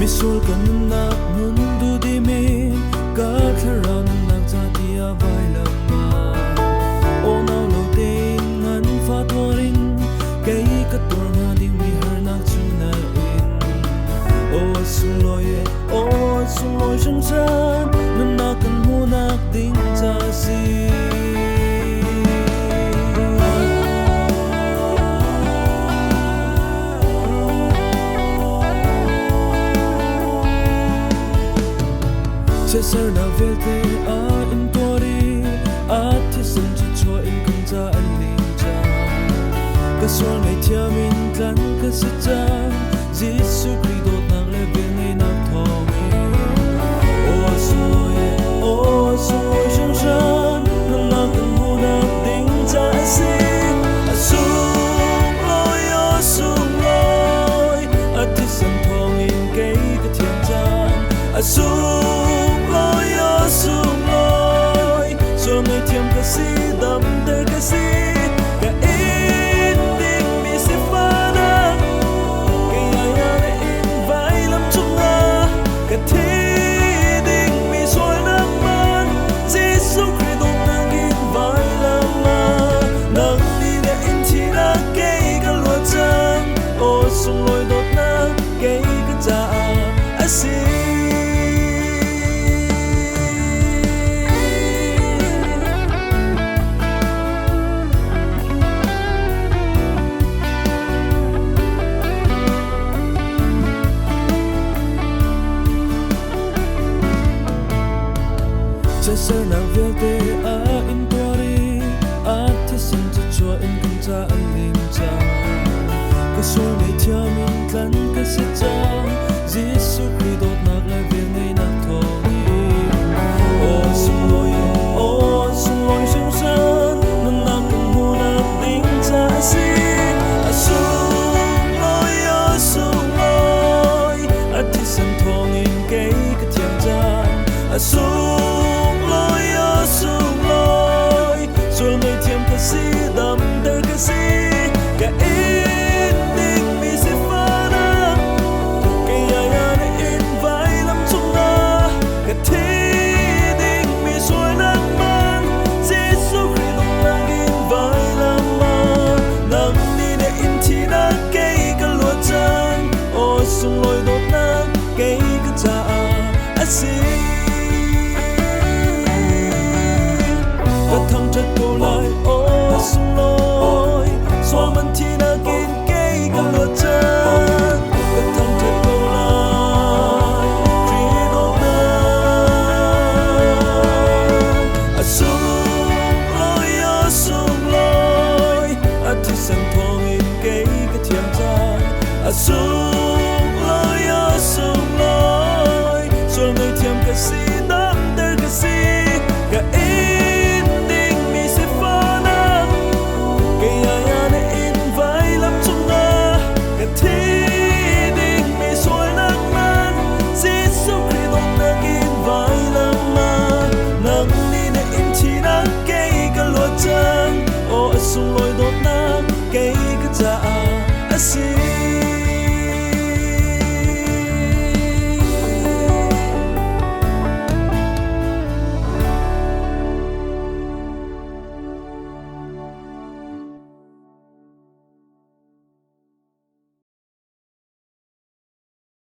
misul kan nak nun du di mi ka tharam nak za tia vai lama o nau lo te ngan fa torin kai ka tor na ding mi har nak chu na in o sung loi sung san nun nak kan mu nak ding cha si che sar na velte a in tori a thi san chi cho in kan cha an ling cha ka sol mai thia min tlan ka si cha Giêsu Christ nak le be nei nak thong e o soi shang shan na kan mu na ding cha si a sung loi a thi san thong in kai ka thiam cha a sung loi so mai thiam ka si dam de ka si ka in ding mi se fa na ke ya in vai lam chung na ka thi ding mi soi na man Giêsu Christ nang in vai lam ma nang ni de in thi na ke ka lo chan o sung loi dot na ke ka cha a si che sar na velte a in tori a thi san chi cho in kan cha an lim cha ka sol mai thia min tlan ka si cha Giêsu Christ nak la ve nei nak thong o sung loi shang shan nan nak kan mu na ding cha si a sung loi a thi san thong in kai ka thiam cha a sung loi so mai thiam ka si dam der ka si ka in ding mi se fa na ke ya in vai lam chung na ka thi ding mi soi nak man Giêsu Christ nang in vai lam ma nang ni de in thi na ke ka lo chan o sung loi dot na ke ka cha a si thăng chất cô lại ô sung loi xóa mình thi na kín cây cả luật chân thăng chất cô lại khi đốt na sung loi thi sang thong in cây cái thiam cha